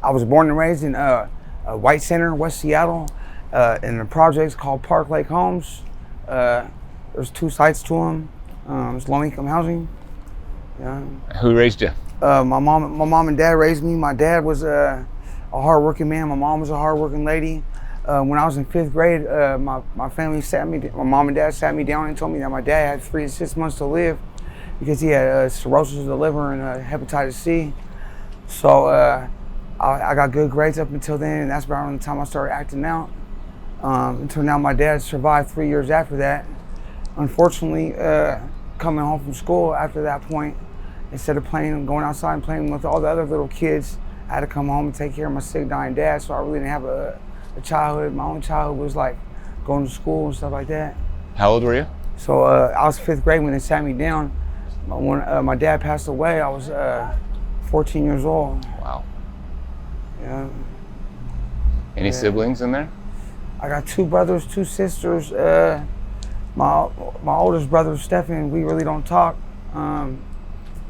I was born and raised in White Center, West Seattle, in a project called Park Lake Homes. There's 2 sites to them. It's low-income housing. Yeah. Who raised you? My mom and dad raised me. My dad was a hardworking man. My mom was a hardworking lady. When I was in 5th grade, my family my mom and dad sat me down and told me that my dad had 3 to 6 months to live because he had cirrhosis of the liver and hepatitis C. So I got good grades up until then, and that's around the time I started acting out. Until now, my dad survived 3 years after that. Unfortunately, coming home from school after that point, instead of going outside and playing with all the other little kids, I had to come home and take care of my sick, dying dad. So I really didn't have a childhood. My own childhood was like going to school and stuff like that. How old were you? So I was 5th grade when they sat me down. When my dad passed away, I was 14 years old. Wow. Yeah. Any siblings in there? I got 2 brothers, 2 sisters. My oldest brother, Stephen, we really don't talk.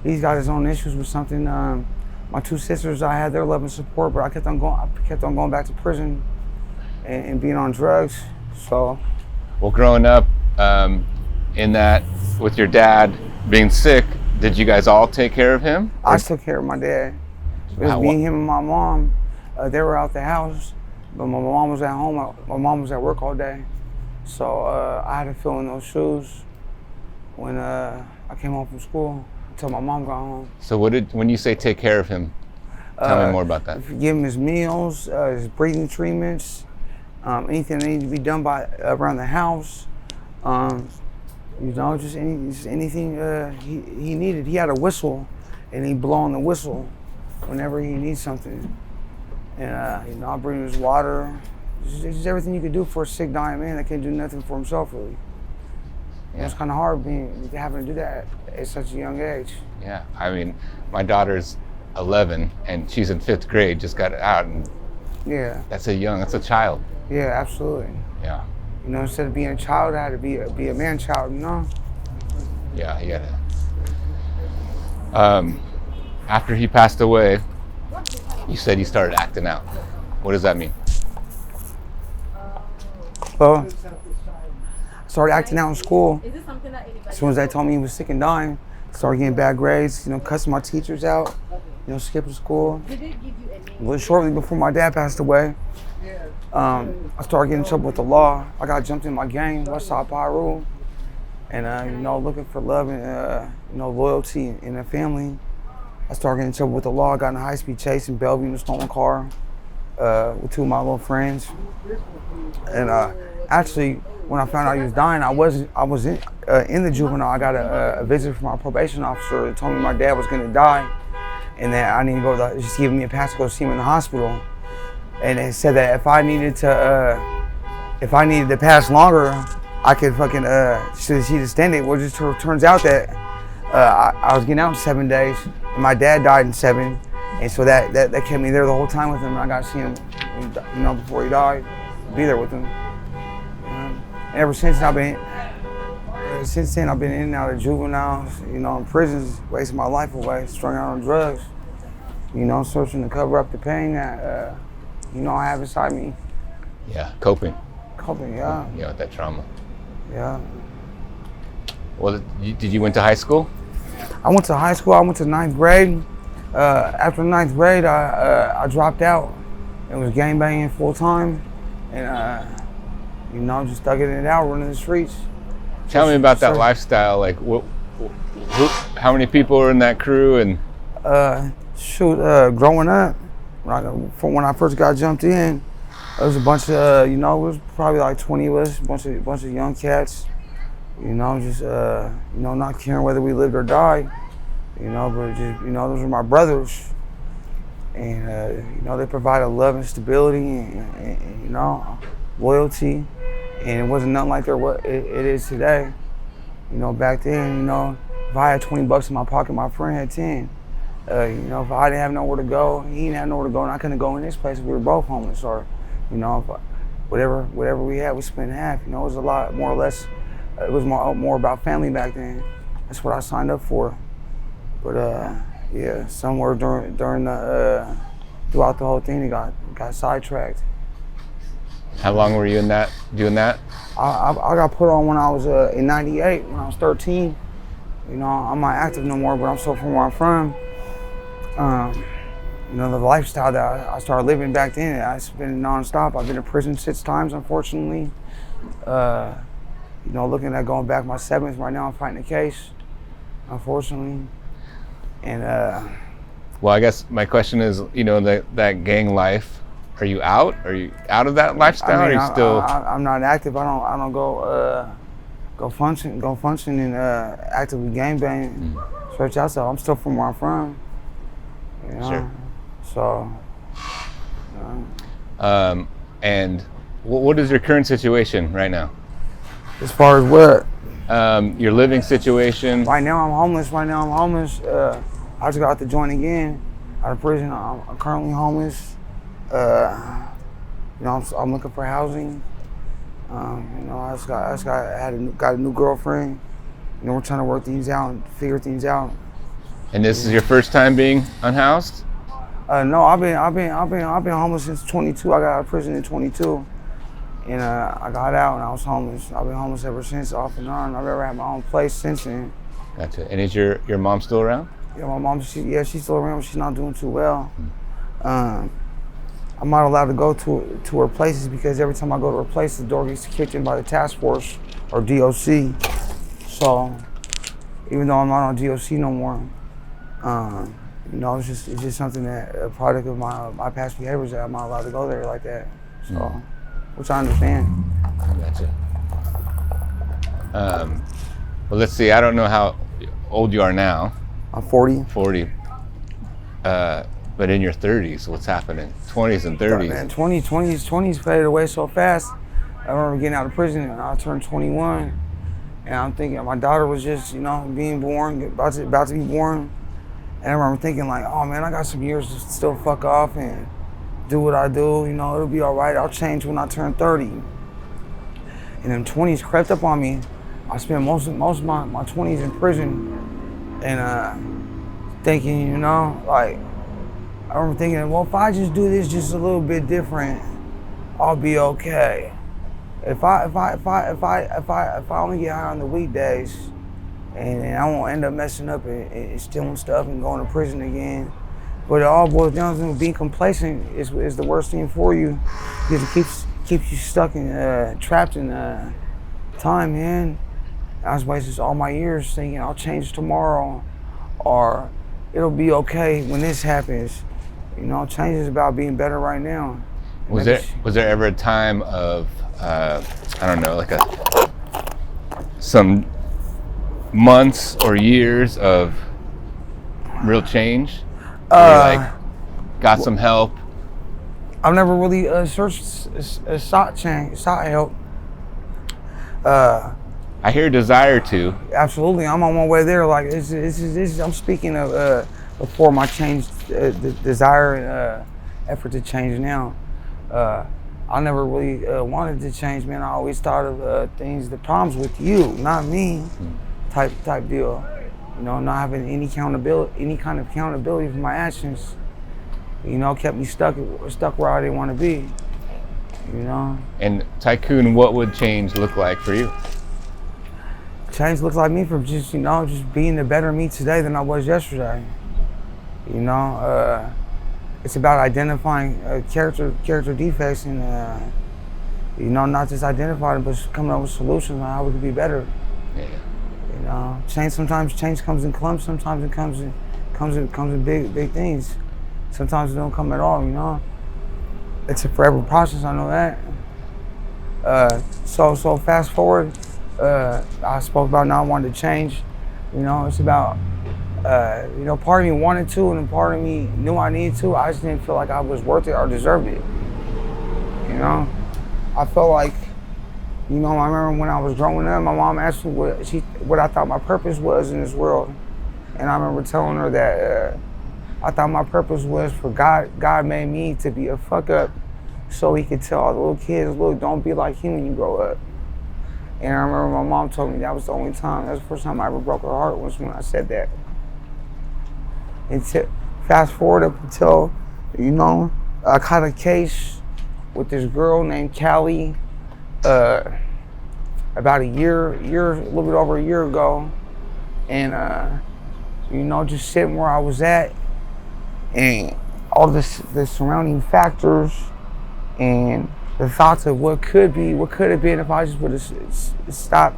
He's got his own issues with something. My 2 sisters, I had their love and support, but I kept on going back to prison and being on drugs. So. Well, growing up in that with your dad being sick, did you guys all take care of him? I took care of my dad. It was me, him, and my mom. They were out the house, but my mom was at home. My mom was at work all day. So I had to fill in those shoes when I came home from school until my mom got home. So when you say take care of him, tell me more about that. Give him his meals, his breathing treatments, anything that needed to be done around the house. Just anything he needed. He had a whistle, and he'd blow on the whistle whenever he needs something. And I'll bring him his water. It's just everything you could do for a sick, dying man that can't do nothing for himself, really. Yeah. It's kind of hard having to do that at such a young age. Yeah, I mean, my daughter's 11 and she's in 5th grade, just got out, and yeah, that's a child. Yeah, absolutely. Yeah. Instead of being a child, I had to be a man-child, Yeah, he had to. After he passed away, you said you started acting out. What does that mean? Well, I started acting out in school. As soon as they told me he was sick and dying, I started getting bad grades, cussing my teachers out, skipping school. Shortly before my dad passed away, I started getting in trouble with the law. I got jumped in my gang, Westside Pyru, and looking for love and loyalty in a family. I started getting in trouble with the law. I got in a high-speed chase in Bellevue in a stolen car with 2 of my little friends. And actually, when I found out he was dying, I was in the juvenile. I got a visit from our probation officer that told me my dad was going to die, and that I need to go. Just giving me a pass to go see him in the hospital. And it said that if I needed to pass longer, I could fucking see the stand it. Well, it just turns out that I was getting out in 7 days, and my dad died in 7, and so that kept me there the whole time with him. And I got to see him, before he died, be there with him. And ever since then, I've been in and out of juveniles, in prisons, wasting my life away, strung out on drugs, searching to cover up the pain that, I have inside me. Yeah, coping, yeah. With that trauma. Yeah. Well, did you went to high school? I went to high school. I went to 9th grade. After 9th grade, I dropped out and was gangbanging full time, and just thugging it out, running the streets. Tell me about that lifestyle. Like, how many people were in that crew? And growing up, from when I first got jumped in, there was a bunch of it was probably like 20 of us, a bunch of young cats. Not caring whether we lived or died. But just those were my brothers, and they provided love and stability and loyalty, and it wasn't nothing like what it is today. Back then, if I had $20 in my pocket, my friend had 10. If I didn't have nowhere to go, he didn't have nowhere to go, and I couldn't go in this place if we were both homeless, or whatever we had, we spent half. It was a lot more or less. It was more about family back then. That's what I signed up for. But somewhere during the throughout the whole thing, it got sidetracked. How long were you doing that? I got put on when I was in '98, when I was 13. You know, I'm not active no more, but I'm still from where I'm from. You know, the lifestyle that I started living back then, it's been nonstop. I've been in prison 6 times, unfortunately. You know, looking at going back my 7th right now, I'm fighting a case, unfortunately. And well, I guess my question is, you know, that gang life. Are you out? Are you out of that lifestyle? I mean, or are you still? I'm not active. I don't go function and actively gangbang, search outside. I'm still from where I'm from. You know? Sure. So. And what is your current situation right now? As far as what? Your living situation. Right now I'm homeless. I just got out the joint again, out of prison. I'm currently homeless. You know, I'm looking for housing. You know, I got a new girlfriend. You know, we're trying to work things out and figure things out. And this is your first time being unhoused? No, I've been homeless since 22. I got out of prison in 22, and I got out and I was homeless. I've been homeless ever since, off and on. I've never had my own place since then. Gotcha. And is your mom still around? Yeah, my mom. She's still around, but she's not doing too well. I'm not allowed to go to her places because every time I go to her place, the door gets kicked in by the task force or DOC. So even though I'm not on DOC no more, you know, it's just something that a product of my past behaviors that I'm not allowed to go there like that. So, which I understand. Gotcha. Well, let's see. I don't know how old you are now. I'm 40. 40. But in your 30s, what's happening? 20s and 30s. Man, 20s faded away so fast. I remember getting out of prison and I turned 21, and I'm thinking my daughter was just, you know, being born, about to be born. And I remember thinking like, oh man, I got some years to still fuck off and do what I do. You know, it'll be all right. I'll change when I turn 30. And then 20s crept up on me. I spent most of my 20s in prison, and thinking, you know, like, I remember thinking, well, if I just do this just a little bit different, I'll be okay. If I only get high on the weekdays, and I won't end up messing up and stealing stuff and going to prison again. But it all boils down to being complacent is the worst thing for you, because it keeps you stuck in trapped in time, man. I was wasting all my years thinking I'll change tomorrow, or it'll be okay when this happens. You know, change is about being better right now. Was there ever a time of I don't know, like some months or years of real change? Where you like got some help? I've never really sought help. I hear desire to. Absolutely, I'm on my way there. Like I'm speaking of before my change, the desire and effort to change now. I never really wanted to change, man. I always thought of the problems with you, not me, type deal. You know, not having any kind of accountability for my actions. You know, kept me stuck where I didn't want to be. You know. And Tycoon, what would change look like for you? Change looks like me from just being the better me today than I was yesterday. You know, it's about identifying character defects and you know, not just identifying them, but coming up with solutions on how we can be better. Yeah. You know, sometimes change comes in clumps. Sometimes it comes in big things. Sometimes it don't come at all. You know, it's a forever process. I know that. So fast forward. I spoke about not wanting to change. You know, it's about, you know, part of me wanted to and part of me knew I needed to. I just didn't feel like I was worth it or deserved it. You know, I felt like, you know, I remember when I was growing up, my mom asked me what I thought my purpose was in this world. And I remember telling her that I thought my purpose was for God made me to be a fuck up so he could tell all the little kids, look, don't be like him when you grow up. And I remember my mom told me that was the only time, that was the first time I ever broke her heart, was when I said that. And fast forward up until You know, I caught a case with this girl named Callie about a little bit over a year ago. And, you know, just sitting where I was at and all the surrounding factors and the thoughts of what could have been if I just would have stopped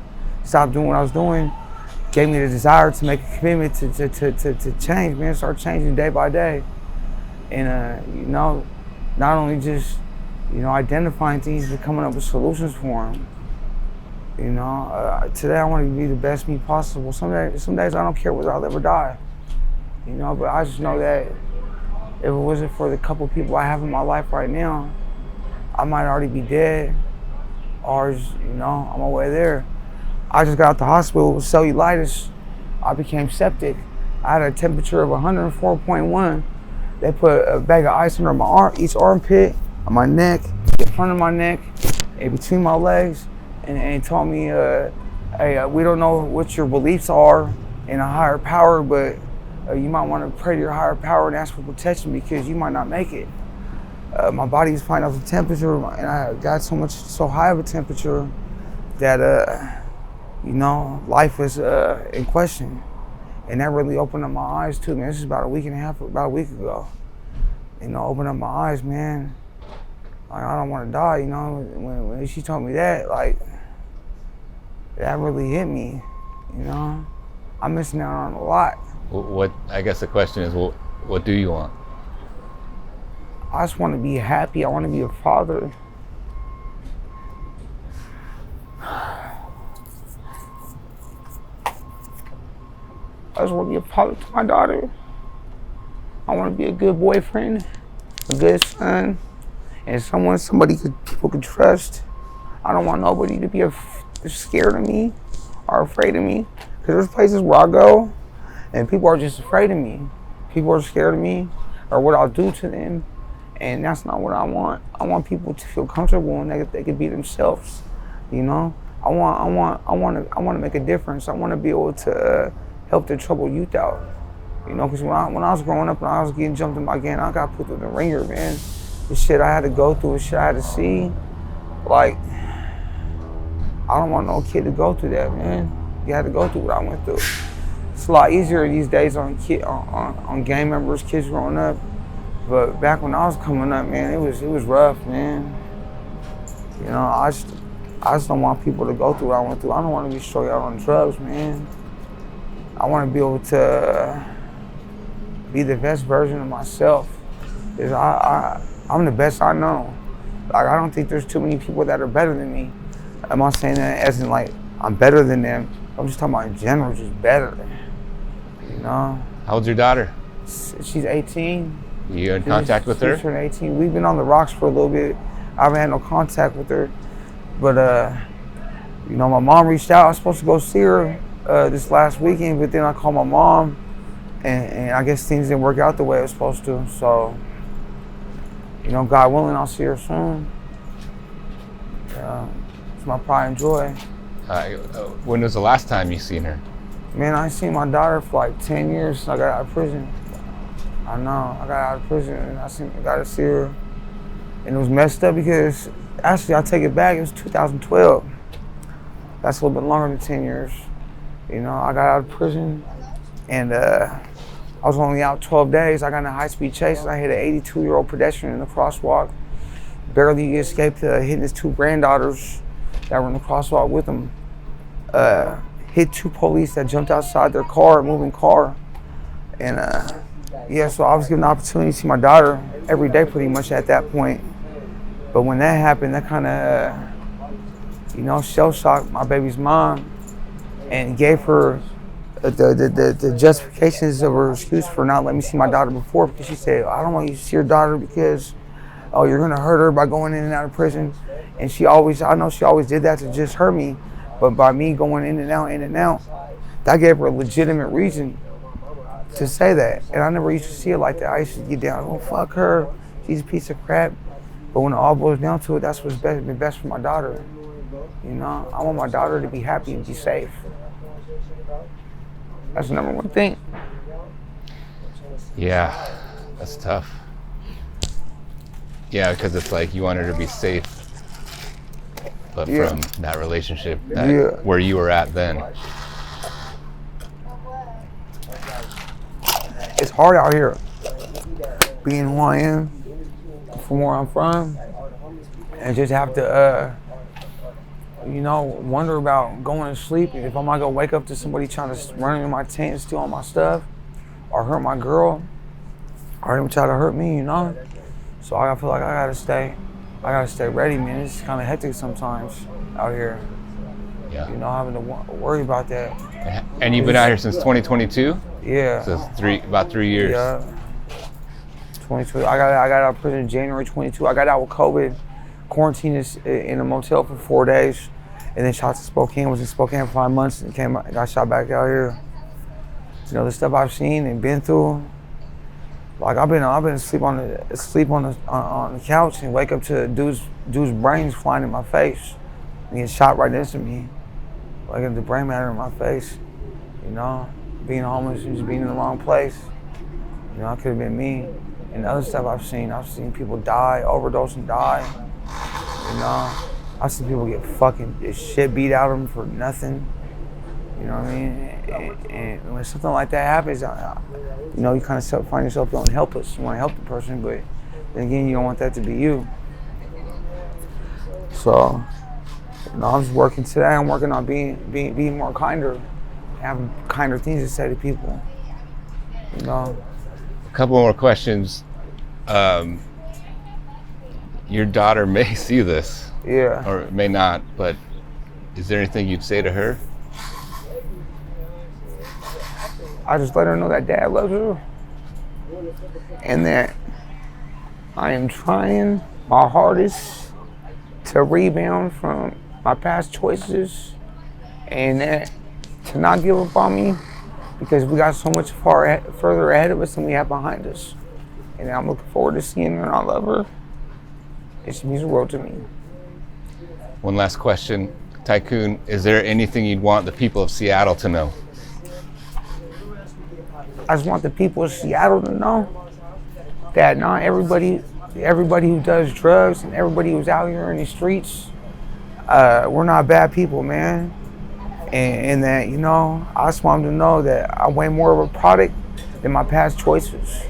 doing what I was doing, gave me the desire to make a commitment to change, man, start changing day by day. And, you know, not only just, you know, identifying things, but coming up with solutions for them. You know, today I want to be the best me possible. Some days I don't care whether I'll ever die. You know, but I just know that if it wasn't for the couple people I have in my life right now, I might already be dead, or just, you know, on my way there. I just got out the hospital with cellulitis. I became septic. I had a temperature of 104.1. They put a bag of ice under my arm, each armpit, on my neck, in front of my neck, and between my legs, and told me, hey, we don't know what your beliefs are in a higher power, but you might want to pray to your higher power and ask for protection because you might not make it. My body's finding out the temperature, and I got so high of a temperature that, you know, life was in question. And that really opened up my eyes too, man. This is about a week ago. You know, opened up my eyes, man. Like, I don't want to die, you know. When she told me that, like, that really hit me, you know. I'm missing out on a lot. What I guess the question is, what do you want? I just want to be happy. I want to be a father. I just want to be a father to my daughter. I want to be a good boyfriend, a good son, and people could trust. I don't want nobody to be scared of me or afraid of me. Because there's places where I go and people are just afraid of me. People are scared of me or what I'll do to them. And that's not what I want. I want people to feel comfortable and they can be themselves. You know, I want to make a difference. I want to be able to help the troubled youth out. You know, because when I was growing up and I was getting jumped in my game, I got put through the ringer, man. The shit I had to go through, the shit I had to see, like, I don't want no kid to go through that, man. You had to go through what I went through. It's a lot easier these days on gang members, kids growing up. But back when I was coming up, man, it was rough, man. You know, I just don't want people to go through what I went through. I don't want to be strung out on drugs, man. I want to be able to be the best version of myself. Because I'm the best I know. Like, I don't think there's too many people that are better than me. I'm not saying that as in like I'm better than them. I'm just talking about in general, just better. You know? How old's your daughter? She's 18. You in contact with her? She's turned 18. We've been on the rocks for a little bit. I haven't had no contact with her. But, you know, my mom reached out. I was supposed to go see her this last weekend, but then I called my mom, and I guess things didn't work out the way it was supposed to. So, you know, God willing, I'll see her soon. It's my pride and joy. When was the last time you seen her? Man, I ain't seen my daughter for like 10 years since I got out of prison. I know, I got out of prison and I got to see her. And it was messed up because, actually, I'll take it back, it was 2012. That's a little bit longer than 10 years. You know, I got out of prison and I was only out 12 days. I got in a high-speed chase and I hit an 82-year-old pedestrian in the crosswalk. Barely escaped hitting his two granddaughters that were in the crosswalk with him. Hit two police that jumped outside their car, moving car. And yeah, so I was given the opportunity to see my daughter every day pretty much at that point. But when that happened, that kind of, you know, shell-shocked my baby's mom and gave her the justifications of her excuse for not letting me see my daughter before, because she said, I don't want you to see your daughter because, oh, you're gonna hurt her by going in and out of prison. And I know she always did that to just hurt me, but by me going in and out, that gave her a legitimate reason to say that. And I never used to see it like that. I used to get down, oh, fuck her, she's a piece of crap. But when it all boils down to it, that's what's been best for my daughter. You know, I want my daughter to be happy and be safe. That's the number one thing. Yeah, that's tough. Yeah, because it's like you want her to be safe, but Yeah. from that relationship Yeah. where you were at then. It's hard out here, being who I am, from where I'm from, and just have to, wonder about going to sleep. If I'm not gonna wake up to somebody trying to run into my tent and steal all my stuff, or hurt my girl, or even try to hurt me, So I feel like I gotta stay ready, man. It's kind of hectic sometimes out here, Yeah. having to worry about that. And you've been out here since 2022? Yeah. So it's about 3 years. Yeah. 22. I got out of prison in January 22. I got out with COVID, quarantined in a motel for 4 days, and then shot to Spokane. Was in Spokane for 5 months and got shot back out here. The stuff I've seen and been through. Like I've been asleep on the couch and wake up to dude's brains flying in my face, and get shot right next to me, like the brain matter in my face. Being homeless and just being in the wrong place. It could have been me. And the other stuff I've seen people die, overdose and die. I've seen people get fucking shit beat out of them for nothing. You know what I mean? And when something like that happens, you kind of find yourself feeling helpless. You want to help the person, but then again, you don't want that to be you. So, I'm just working today. I'm working on being more kinder, having kinder things to say to people. A couple more questions. Your daughter may see this, Yeah. or may not, but is there anything you'd say to her? I just let her know that Dad loves her, and that I am trying my hardest to rebound from my past choices, and that to not give up on me, because we got so much further ahead of us than we have behind us. And I'm looking forward to seeing her, and I love her. It means the world to me. One last question. Tycoon, is there anything you'd want the people of Seattle to know? I just want the people of Seattle to know that not everybody who does drugs and everybody who's out here in the streets, we're not bad people, man. And that, I just want them to know that I'm way more of a product than my past choices.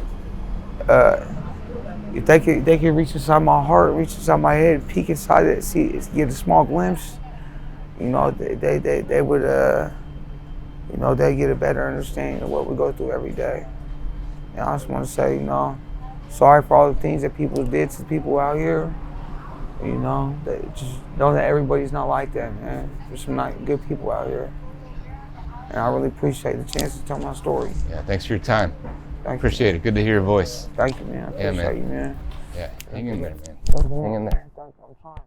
If they could reach inside my heart, reach inside my head, peek inside it, get a small glimpse, they would, they get a better understanding of what we go through every day. And I just want to say, sorry for all the things that people did to people out here. Just know that everybody's not like that, man. There's some good people out here. And I really appreciate the chance to tell my story. Yeah, thanks for your time. Appreciate it. Good to hear your voice. Thank you, man. I appreciate you, man. Yeah, hang in there, man. Hang in there. I'm trying.